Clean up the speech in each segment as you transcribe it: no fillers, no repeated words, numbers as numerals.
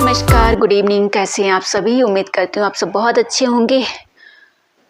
नमस्कार, good evening. कैसे हैं आप सभी? उम्मीद करती हूँ आप सब बहुत अच्छे होंगे।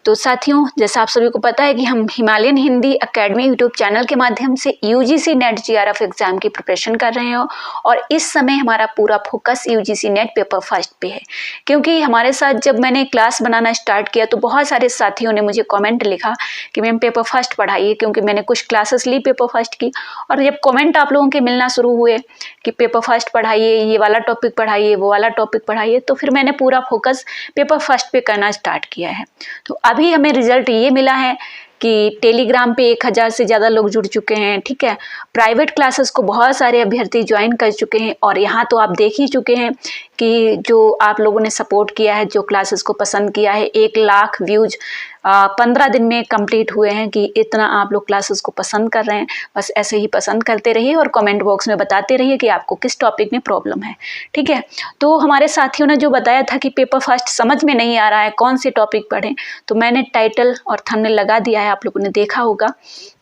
तो साथियों, जैसा आप सभी को पता है कि हम Himalayan Hindi academy YouTube channel के माध्यम से यूजीसी नेट जीआरएफ एग्जाम की प्रिपरेशन कर रहे हो और इस समय हमारा पूरा focus UGC net paper first पे है। क्योंकि हमारे साथ जब मैंने क्लास बनाना स्टार्ट किया तो बहुत सारे साथियों ने मुझे कमेंट लिखा कि मैम पेपर फर्स्ट पढ़ाइए, क्योंकि मैंने कुछ क्लासेस ली पेपर फर्स्ट की। और जब कमेंट आप लोगों के मिलना शुरू हुए कि पेपर फर्स्ट पढ़ाइए, ये वाला टॉपिक पढ़ाइए, वो वाला टॉपिक पढ़ाइए, तो फिर मैंने पूरा फोकस पेपर फर्स्ट पे करना स्टार्ट किया है। तो अभी हमें रिजल्ट ये मिला है कि टेलीग्राम पे 1000 से ज़्यादा लोग जुड़ चुके हैं। ठीक है, प्राइवेट क्लासेस को बहुत सारे अभ्यर्थी ज्वाइन कर चुके हैं और यहाँ तो आप देख ही चुके हैं कि जो आप लोगों ने सपोर्ट किया है, जो क्लासेस को पसंद किया है, 1 लाख व्यूज 15 दिन में कंप्लीट हुए हैं कि इतना आप लोग क्लासेस को पसंद कर रहे हैं। बस ऐसे ही पसंद करते रहिए और कमेंट बॉक्स में बताते रहिए कि आपको किस टॉपिक में प्रॉब्लम है। ठीक है, तो हमारे साथियों ने जो बताया था कि पेपर फर्स्ट समझ में नहीं आ रहा है, कौन से टॉपिक पढ़ें, तो मैंने टाइटल और थंबनेल लगा दिया है। आप लोगों ने देखा होगा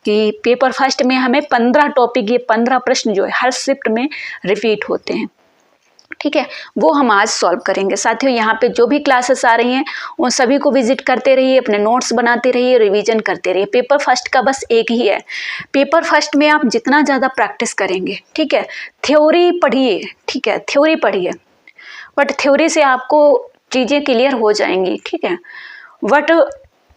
कि पेपर फर्स्ट में हमें 15 टॉपिक, ये 15 प्रश्न जो है हर शिफ्ट में रिपीट होते हैं। ठीक है, वो हम आज सॉल्व करेंगे। साथियों, यहाँ पे जो भी क्लासेस आ रही हैं उन सभी को विजिट करते रहिए, अपने नोट्स बनाते रहिए, रिवीजन करते रहिए। पेपर फर्स्ट का बस एक ही है, पेपर फर्स्ट में आप जितना ज़्यादा प्रैक्टिस करेंगे, ठीक है, थ्योरी पढ़िए, ठीक है, थ्योरी पढ़िए, बट थ्योरी से आपको चीज़ें क्लियर हो जाएंगी। ठीक है, बट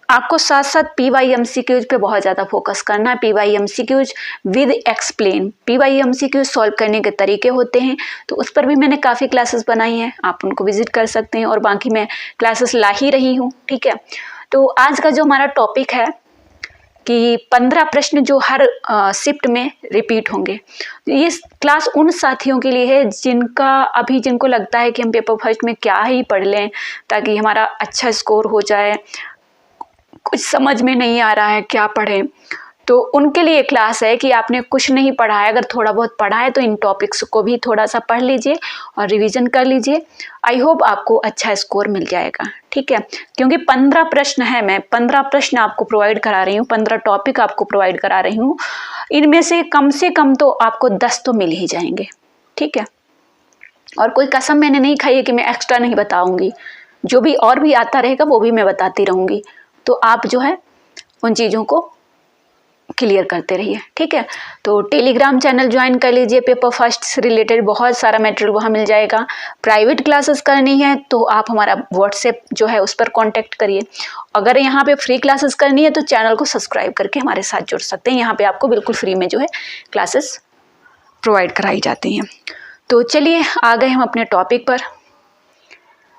आपको साथ साथ PYMCQs पे बहुत ज़्यादा फोकस करना है। PYMCQs with explain, PYMCQs solve करने के तरीके होते हैं, तो उस पर भी मैंने काफ़ी क्लासेस बनाई हैं, आप उनको विजिट कर सकते हैं। और बाकी मैं क्लासेस ला ही रही हूँ। ठीक है, तो आज का जो हमारा टॉपिक है कि 15 प्रश्न जो हर शिफ्ट में रिपीट होंगे। ये क्लास उन साथियों के लिए है जिनको लगता है कि हम पेपर फर्स्ट में क्या ही पढ़ लें ताकि हमारा अच्छा स्कोर हो जाए, कुछ समझ में नहीं आ रहा है क्या पढ़ें। तो उनके लिए क्लास है कि आपने कुछ नहीं पढ़ा है, अगर थोड़ा बहुत पढ़ा है तो इन टॉपिक्स को भी थोड़ा सा पढ़ लीजिए और रिवीजन कर लीजिए। आई होप आपको अच्छा स्कोर मिल जाएगा। ठीक है, क्योंकि 15 प्रश्न है, मैं 15 प्रश्न आपको प्रोवाइड करा रही हूँ, 15 टॉपिक आपको प्रोवाइड करा रही हूँ। इनमें से कम तो आपको 10 तो मिल ही जाएंगे। ठीक है, और कोई कसम मैंने नहीं खाई है कि मैं एक्स्ट्रा नहीं बताऊंगी, जो भी और भी आता रहेगा वो भी मैं बताती रहूंगी। तो आप जो है उन चीज़ों को क्लियर करते रहिए। ठीक है, तो टेलीग्राम चैनल ज्वाइन कर लीजिए, पेपर फर्स्ट से रिलेटेड बहुत सारा मटेरियल वहाँ मिल जाएगा। प्राइवेट क्लासेस करनी है तो आप हमारा व्हाट्सएप जो है उस पर कांटेक्ट करिए। अगर यहाँ पे फ्री क्लासेस करनी है तो चैनल को सब्सक्राइब करके हमारे साथ जुड़ सकते हैं। यहाँ पे आपको बिल्कुल फ्री में जो है क्लासेस प्रोवाइड कराई जाती हैं। तो चलिए आ गए हम अपने टॉपिक पर।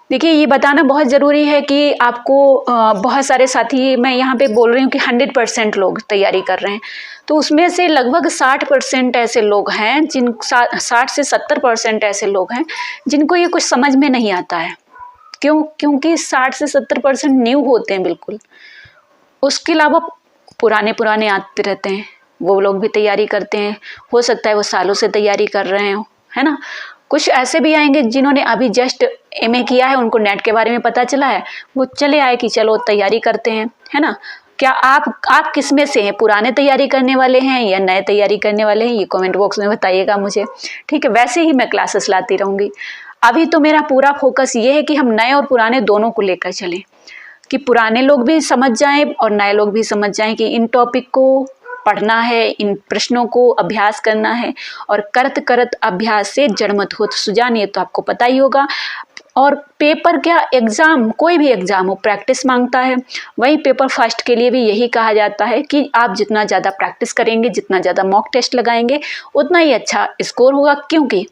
देखिए, ये बताना बहुत ज़रूरी है कि आपको बहुत सारे साथी, मैं यहाँ पे बोल रही हूँ कि 100% लोग तैयारी कर रहे हैं, तो उसमें से लगभग 60% ऐसे लोग हैं 60 से 70% ऐसे लोग हैं जिनको ये कुछ समझ में नहीं आता है। क्योंकि 60 से 70% न्यू होते हैं बिल्कुल। उसके अलावा पुराने आते रहते हैं, वो लोग भी तैयारी करते हैं, हो सकता है वो सालों से तैयारी कर रहे हो, है ना। कुछ ऐसे भी आएंगे जिन्होंने अभी जस्ट MA किया है, उनको नेट के बारे में पता चला है, वो चले आए कि चलो तैयारी करते हैं, है ना। क्या आप किस में से हैं, पुराने तैयारी करने वाले हैं या नए तैयारी करने वाले हैं, ये कमेंट बॉक्स में बताइएगा मुझे। ठीक है, वैसे ही मैं क्लासेस लाती रहूँगी। अभी तो मेरा पूरा फोकस ये है कि हम नए और पुराने दोनों को लेकर चलें, कि पुराने लोग भी समझ जाएं और नए लोग भी समझ जाएं कि इन टॉपिक को पढ़ना है, इन प्रश्नों को अभ्यास करना है, और करत अभ्यास से जड़ मत होत सुजान, ये तो आपको पता ही होगा। और पेपर क्या, एग्ज़ाम, कोई भी एग्ज़ाम हो, प्रैक्टिस मांगता है। वही पेपर फर्स्ट के लिए भी यही कहा जाता है कि आप जितना ज़्यादा प्रैक्टिस करेंगे, जितना ज़्यादा मॉक टेस्ट लगाएंगे, उतना ही अच्छा स्कोर होगा। क्योंकि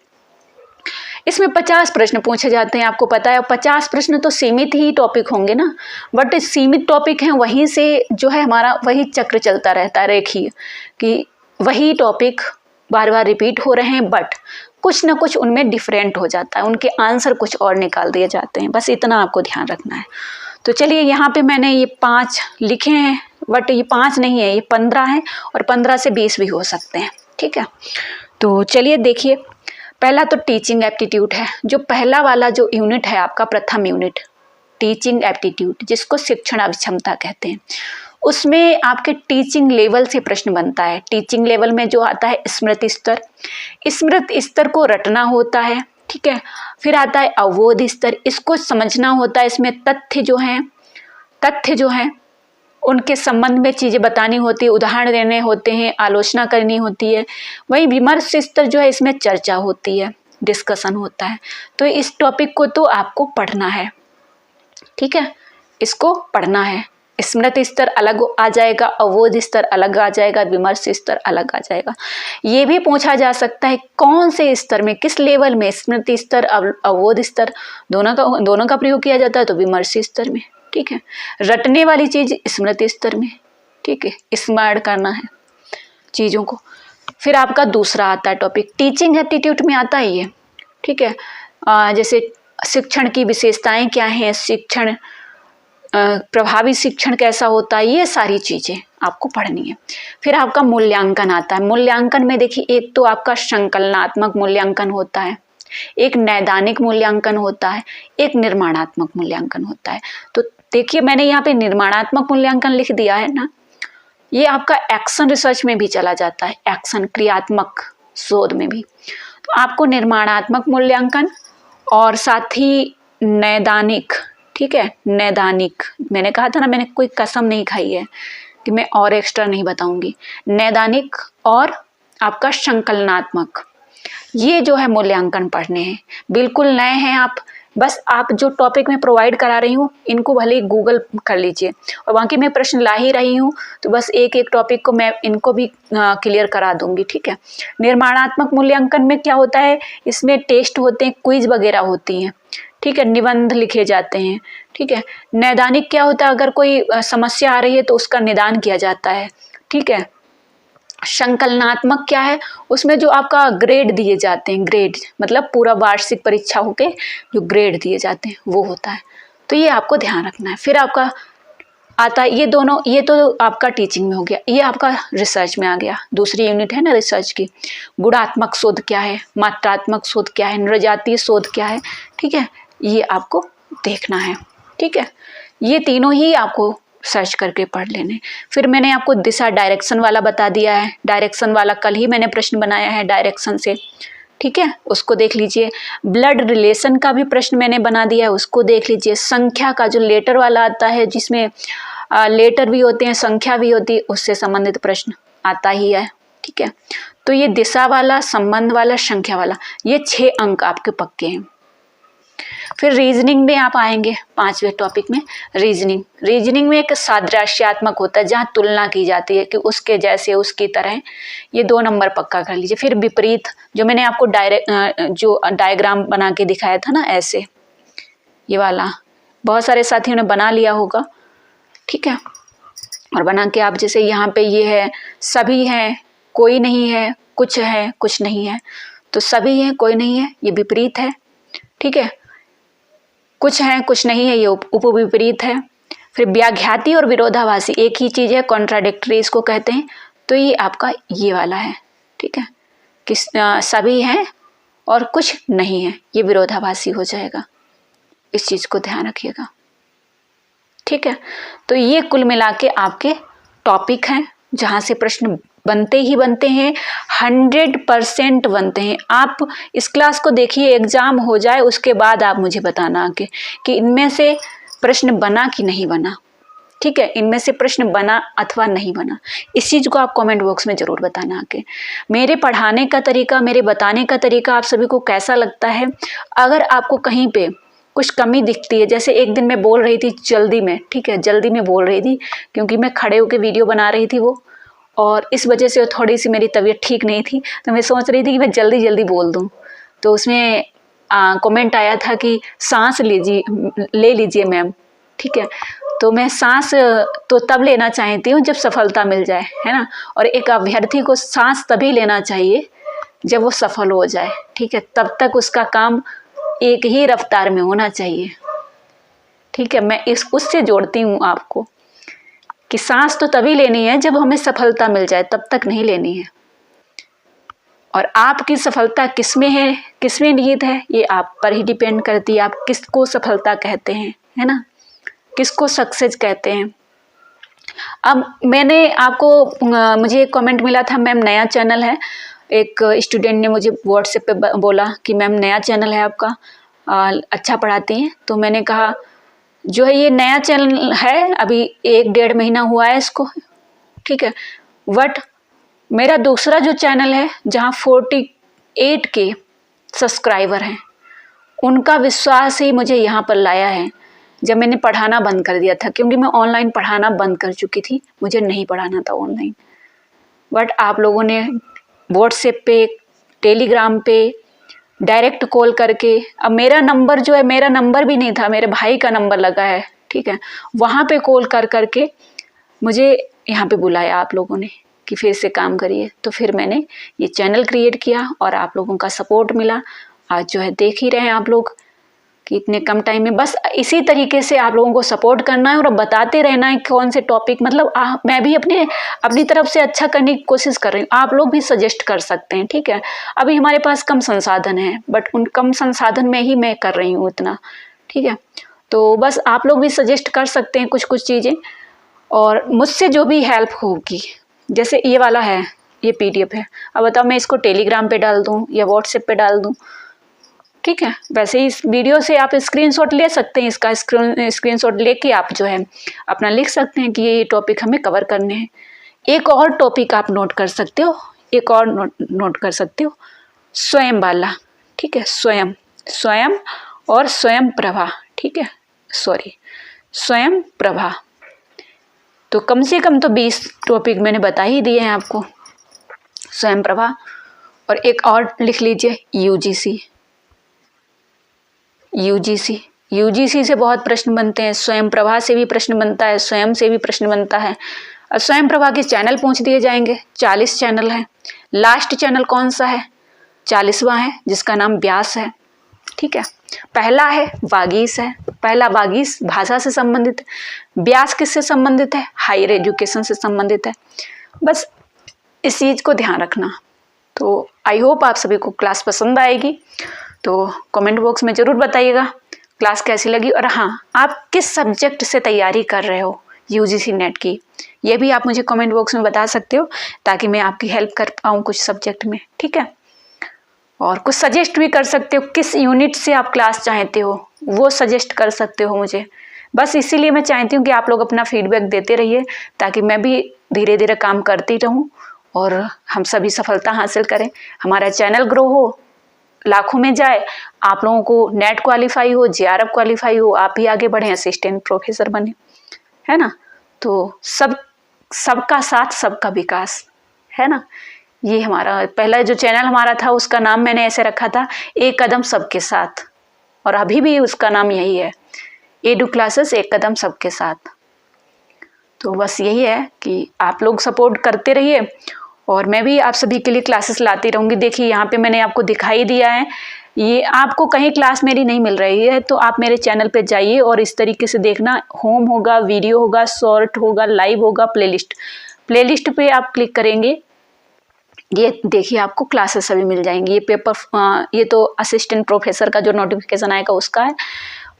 इसमें 50 प्रश्न पूछे जाते हैं, आपको पता है। 50 प्रश्न तो सीमित ही टॉपिक होंगे ना, बट सीमित टॉपिक हैं, वहीं से जो है हमारा वही चक्र चलता रहता है रेखीय, कि वही टॉपिक बार बार रिपीट हो रहे हैं, बट कुछ ना कुछ उनमें डिफरेंट हो जाता है, उनके आंसर कुछ और निकाल दिए जाते हैं। बस इतना आपको ध्यान रखना है। तो चलिए, यहाँ पे मैंने ये 5 लिखे हैं, बट ये 5 नहीं है, ये 15 हैं, और 15 से 20 भी हो सकते हैं। ठीक है, तो चलिए देखिए, पहला तो टीचिंग एप्टीट्यूड है। जो पहला वाला जो यूनिट है आपका, प्रथम यूनिट टीचिंग एप्टीट्यूड, जिसको शिक्षण अक्षमता कहते हैं, उसमें आपके टीचिंग लेवल से प्रश्न बनता है। टीचिंग लेवल में जो आता है स्मृति स्तर, स्मृति स्तर को रटना होता है। ठीक है। फिर आता है अवबोध स्तर, इसको समझना होता है, इसमें तथ्य जो हैं उनके संबंध में चीज़ें बतानी होती है, उदाहरण देने होते हैं, आलोचना करनी होती है। वही विमर्श स्तर जो है, इसमें चर्चा होती है, डिस्कशन होता है। तो इस टॉपिक को तो आपको पढ़ना है, ठीक है, इसको पढ़ना है। स्मृति स्तर अलग आ जाएगा, अवबोध स्तर अलग आ जाएगा, विमर्श स्तर अलग आ जाएगा। ये भी पूछा जा सकता है कौन से स्तर में, किस लेवल में, स्मृति स्तर अवबोध स्तर दोनों का प्रयोग किया जाता है तो विमर्श स्तर में, ठीक है। रटने वाली चीज स्मृति स्तर में, ठीक है, स्मरण करना है चीजों को। फिर आपका दूसरा आता है टॉपिक टीचिंग एप्टीट्यूड में आता है ये, ठीक है। जैसे शिक्षण की विशेषताएं क्या हैं, शिक्षण प्रभावी शिक्षण कैसा होता है, ये सारी चीजें आपको पढ़नी है। फिर आपका मूल्यांकन आता है। मूल्यांकन में देखिए, एक तो आपका संकलनात्मक मूल्यांकन होता है, एक नैदानिक मूल्यांकन होता है, एक निर्माणात्मक मूल्यांकन होता है। तो देखिए मैंने यहाँ पे निर्माणात्मक मूल्यांकन लिख दिया है ना, ये आपका एक्शन रिसर्च में भी चला जाता है, एक्शन क्रियात्मक शोध में भी। तो आपको निर्माणात्मक मूल्यांकन और साथ ही नैदानिक, ठीक है, नैदानिक, मैंने कहा था ना, मैंने कोई कसम नहीं खाई है कि मैं और एक्स्ट्रा नहीं बताऊंगी। नैदानिक और आपका संकलनात्मक, ये जो है मूल्यांकन पढ़ने हैं, बिल्कुल नए हैं आप। बस आप जो टॉपिक मैं प्रोवाइड करा रही हूँ इनको भले ही गूगल कर लीजिए, और बाकी मैं प्रश्न ला ही रही हूँ तो बस एक एक टॉपिक को मैं इनको भी क्लियर करा दूंगी, ठीक है। निर्माणात्मक मूल्यांकन में क्या होता है, इसमें टेस्ट होते हैं, क्विज वगैरह होती हैं, ठीक है, निबंध लिखे जाते हैं, ठीक है। नैदानिक क्या होता है, अगर कोई समस्या आ रही है तो उसका निदान किया जाता है, ठीक है। संकलनात्मक क्या है, उसमें जो आपका ग्रेड दिए जाते हैं, ग्रेड मतलब पूरा वार्षिक परीक्षा होके जो ग्रेड दिए जाते हैं वो होता है। तो ये आपको ध्यान रखना है। फिर आपका आता है ये दोनों, ये तो आपका टीचिंग में हो गया, ये आपका रिसर्च में आ गया, दूसरी यूनिट है ना रिसर्च की। गुणात्मक शोध क्या है, मात्रात्मक शोध क्या है, नृजातीय शोध क्या है, ठीक है, ये आपको देखना है, ठीक है। ये तीनों ही आपको सर्च करके पढ़ लेने। फिर मैंने आपको दिशा डायरेक्शन वाला बता दिया है, डायरेक्शन वाला कल ही मैंने प्रश्न बनाया है डायरेक्शन से, ठीक है, उसको देख लीजिए। ब्लड रिलेशन का भी प्रश्न मैंने बना दिया है, उसको देख लीजिए। संख्या का जो लेटर वाला आता है, जिसमें लेटर भी होते हैं, संख्या भी होती है, उससे संबंधित प्रश्न आता ही है, ठीक है। तो ये दिशा वाला, संबंध वाला, संख्या वाला, ये 6 अंक आपके पक्के हैं। फिर रीजनिंग में आप आएंगे 5वें टॉपिक में, रीजनिंग। रीजनिंग में एक सादृश्यात्मक होता है जहाँ तुलना की जाती है कि उसके जैसे, उसकी तरह, ये 2 नंबर पक्का कर लीजिए। फिर विपरीत, जो मैंने आपको जो डायग्राम बना के दिखाया था ना, ऐसे ये वाला, बहुत सारे साथियों ने बना लिया होगा, ठीक है। और बना के आप जैसे यहाँ पे ये है, सभी हैं, कोई नहीं है, कुछ है, कुछ नहीं है, तो सभी है, कोई नहीं है, ये विपरीत है, ठीक है। कुछ है, कुछ नहीं है, ये उपविपरीत है। फिर व्याघाती और विरोधाभासी, एक ही चीज है, कॉन्ट्राडिक्टरी इसको कहते हैं, तो ये आपका ये वाला है, ठीक है, कि सभी हैं और कुछ नहीं है, ये विरोधाभासी हो जाएगा, इस चीज को ध्यान रखिएगा, ठीक है। तो ये कुल मिला के आपके टॉपिक हैं जहाँ से प्रश्न बनते ही बनते हैं, 100% बनते हैं। आप इस क्लास को देखिए, एग्जाम हो जाए उसके बाद आप मुझे बताना आके कि इनमें से प्रश्न बना कि नहीं बना, ठीक है, इनमें से प्रश्न बना अथवा नहीं बना, इस चीज़ को आप कमेंट बॉक्स में ज़रूर बताना आके। मेरे पढ़ाने का तरीका, मेरे बताने का तरीका आप सभी को कैसा लगता है। अगर आपको कहीं पे कुछ कमी दिखती है, जैसे एक दिन मैं बोल रही थी जल्दी में, ठीक है, जल्दी में बोल रही थी क्योंकि मैं खड़े होकर वीडियो बना रही थी वो, और इस वजह से थोड़ी सी मेरी तबीयत ठीक नहीं थी, तो मैं सोच रही थी कि मैं जल्दी जल्दी बोल दूं। तो उसमें कमेंट आया था कि सांस ले लीजिए मैम, ठीक है। तो मैं सांस तो तब लेना चाहती हूँ जब सफलता मिल जाए, है ना, और एक अभ्यर्थी को सांस तभी लेना चाहिए जब वो सफल हो जाए, ठीक है, तब तक उसका काम एक ही रफ्तार में होना चाहिए, ठीक है। मैं उससे जोड़ती हूँ आपको कि सांस तो तभी लेनी है जब हमें सफलता मिल जाए, तब तक नहीं लेनी है। और आपकी सफलता किसमें है, किसमें निहित है, ये आप पर ही डिपेंड करती है, आप किसको सफलता कहते हैं, है ना, किसको सक्सेस कहते हैं। अब मैंने आपको मुझे एक कमेंट मिला था, मैम नया चैनल है एक स्टूडेंट ने मुझे व्हाट्सएप पे बोला कि मैम नया चैनल है आपका, अच्छा पढ़ाती हैं। तो मैंने कहा जो है ये नया चैनल है, अभी 1-1.5 महीना हुआ है इसको, ठीक है, बट मेरा दूसरा जो चैनल है जहाँ 48 के सब्सक्राइबर हैं, उनका विश्वास ही मुझे यहाँ पर लाया है। जब मैंने पढ़ाना बंद कर दिया था, क्योंकि मैं ऑनलाइन पढ़ाना बंद कर चुकी थी, मुझे नहीं पढ़ाना था ऑनलाइन, बट आप लोगों ने व्हाट्सएप पे, टेलीग्राम पे डायरेक्ट कॉल करके, अब मेरा नंबर जो है, मेरा नंबर भी नहीं था, मेरे भाई का नंबर लगा है, ठीक है, वहाँ पे कॉल कर करके मुझे यहाँ पे बुलाया आप लोगों ने कि फिर से काम करिए। तो फिर मैंने ये चैनल क्रिएट किया और आप लोगों का सपोर्ट मिला। आज जो है देख ही रहे हैं आप लोग कि इतने कम टाइम में, बस इसी तरीके से आप लोगों को सपोर्ट करना है और बताते रहना है कौन से टॉपिक, मतलब मैं भी अपनी तरफ से अच्छा करने की कोशिश कर रही हूँ, आप लोग भी सजेस्ट कर सकते हैं, ठीक है। अभी हमारे पास कम संसाधन है, बट उन कम संसाधन में ही मैं कर रही हूँ इतना, ठीक है। तो बस आप लोग भी सजेस्ट कर सकते हैं कुछ कुछ चीज़ें, और मुझसे जो भी हेल्प होगी, जैसे ये वाला है, ये PDF है, अब बताओ मैं इसको टेलीग्राम पे डाल दूँ या व्हाट्सएप पे डाल दूँ, ठीक है। वैसे ही इस वीडियो से आप स्क्रीनशॉट ले सकते हैं, इसका स्क्रीनशॉट लेके आप जो है अपना लिख सकते हैं कि ये टॉपिक हमें कवर करने हैं। एक और टॉपिक आप नोट कर सकते हो, एक और नोट कर सकते हो, स्वयं वाला, ठीक है, स्वयं और स्वयं प्रभा, ठीक है, सॉरी, स्वयं प्रभा। तो कम से कम तो 20 टॉपिक मैंने बता ही दिए हैं आपको, स्वयं प्रभा। और एक और लिख लीजिए, यूजीसी से बहुत प्रश्न बनते हैं, स्वयं प्रभा से भी प्रश्न बनता है, स्वयं से भी प्रश्न बनता है। और स्वयं प्रभा के चैनल पूछ दिए जाएंगे, 40 चैनल है। लास्ट चैनल कौन सा है? 40वां है, जिसका नाम व्यास है, ठीक है। पहला है वागीश है, पहला वागीश भाषा से संबंधित है। व्यास किससे संबंधित है? हायर एजुकेशन से संबंधित है। बस इस चीज़ को ध्यान रखना। तो आई होप आप सभी को क्लास पसंद आएगी, तो कमेंट बॉक्स में ज़रूर बताइएगा क्लास कैसी लगी, और हाँ, आप किस सब्जेक्ट से तैयारी कर रहे हो UGC नेट की, ये भी आप मुझे कमेंट बॉक्स में बता सकते हो, ताकि मैं आपकी हेल्प कर पाऊँ कुछ सब्जेक्ट में, ठीक है। और कुछ सजेस्ट भी कर सकते हो, किस यूनिट से आप क्लास चाहते हो वो सजेस्ट कर सकते हो मुझे। बस इसीलिए मैं चाहती हूँ कि आप लोग अपना फीडबैक देते रहिए, ताकि मैं भी धीरे धीरे काम करती रहूँ और हम सभी सफलता हासिल करें, हमारा चैनल ग्रो हो, लाखों में जाए, आप लोगों को नेट क्वालिफाई हो, JRF क्वालिफाई हो, आप भी आगे बढ़ें, असिस्टेंट प्रोफेसर बने, है ना। तो सबका साथ सबका विकास, है ना। ये हमारा पहला जो चैनल हमारा था, उसका नाम मैंने ऐसे रखा था, एक कदम सबके साथ, और अभी भी उसका नाम यही है, एडू क्लासेस एक कदम सबके साथ। तो बस यही है कि आप लोग सपोर्ट करते रहिए, और मैं भी आप सभी के लिए क्लासेस लाती रहूँगी। देखिए यहाँ पे मैंने आपको दिखाई दिया है, ये आपको कहीं क्लास मेरी नहीं मिल रही है, तो आप मेरे चैनल पे जाइए और इस तरीके से देखना, होम होगा, वीडियो होगा, शॉर्ट होगा, लाइव होगा, प्लेलिस्ट पे आप क्लिक करेंगे, ये देखिए आपको क्लासेस सभी मिल जाएंगी। ये तो असिस्टेंट प्रोफेसर का जो नोटिफिकेशन आएगा उसका है।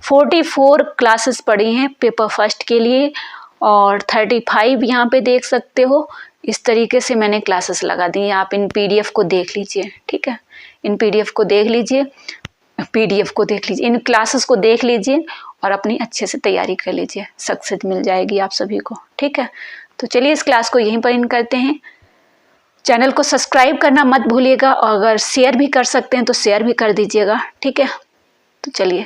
44 क्लासेस पड़ी हैं पेपर फर्स्ट के लिए, और 35 यहाँ पे देख सकते हो। इस तरीके से मैंने क्लासेस लगा दी हैं, आप इन PDF को देख लीजिए, ठीक है। इन PDF को देख लीजिए, इन क्लासेस को देख लीजिए और अपनी अच्छे से तैयारी कर लीजिए, सक्सेस मिल जाएगी आप सभी को, ठीक है। तो चलिए इस क्लास को यहीं पर इन करते हैं। चैनल को सब्सक्राइब करना मत भूलिएगा, और अगर शेयर भी कर सकते हैं तो शेयर भी कर दीजिएगा, ठीक है। तो चलिए,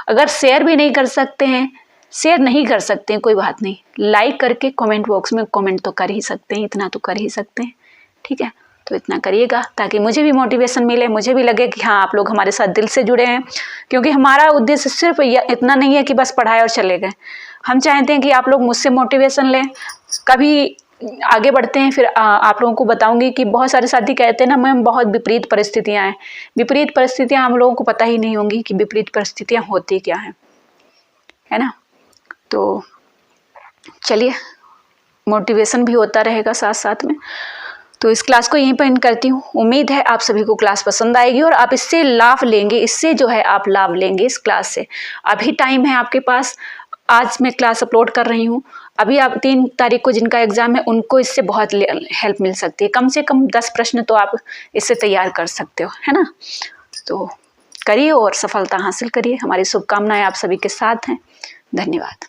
अगर शेयर भी नहीं कर सकते हैं, शेयर नहीं कर सकते हैं, कोई बात नहीं, लाइक करके कमेंट बॉक्स में कमेंट तो कर ही सकते हैं, इतना तो कर ही सकते हैं, ठीक है। तो इतना करिएगा ताकि मुझे भी मोटिवेशन मिले, मुझे भी लगे कि हाँ आप लोग हमारे साथ दिल से जुड़े हैं, क्योंकि हमारा उद्देश्य सिर्फ इतना नहीं है कि बस पढ़ाए और चले गए। हम चाहते हैं कि आप लोग मुझसे मोटिवेशन लें, कभी आगे बढ़ते हैं। फिर आप लोगों को बताऊंगी कि बहुत सारे साथी कहते हैं ना मैम बहुत विपरीत परिस्थितियां हैं। विपरीत परिस्थितियां हम लोगों को पता ही नहीं होंगी कि विपरीत परिस्थितियां होती क्या हैं, है ना। तो चलिए, मोटिवेशन भी होता रहेगा साथ साथ में। तो इस क्लास को यहीं पर एंड करती हूँ। उम्मीद है आप सभी को क्लास पसंद आएगी और आप इससे लाभ लेंगे, इससे जो है आप लाभ लेंगे इस क्लास से। अभी टाइम है आपके पास, आज मैं क्लास अपलोड कर रही हूँ, अभी आप 3 तारीख को जिनका एग्ज़ाम है उनको इससे बहुत हेल्प मिल सकती है। कम से कम 10 प्रश्न तो आप इससे तैयार कर सकते हो, है ना। तो करिए और सफलता हासिल करिए। हमारी शुभकामनाएं आप सभी के साथ हैं। धन्यवाद।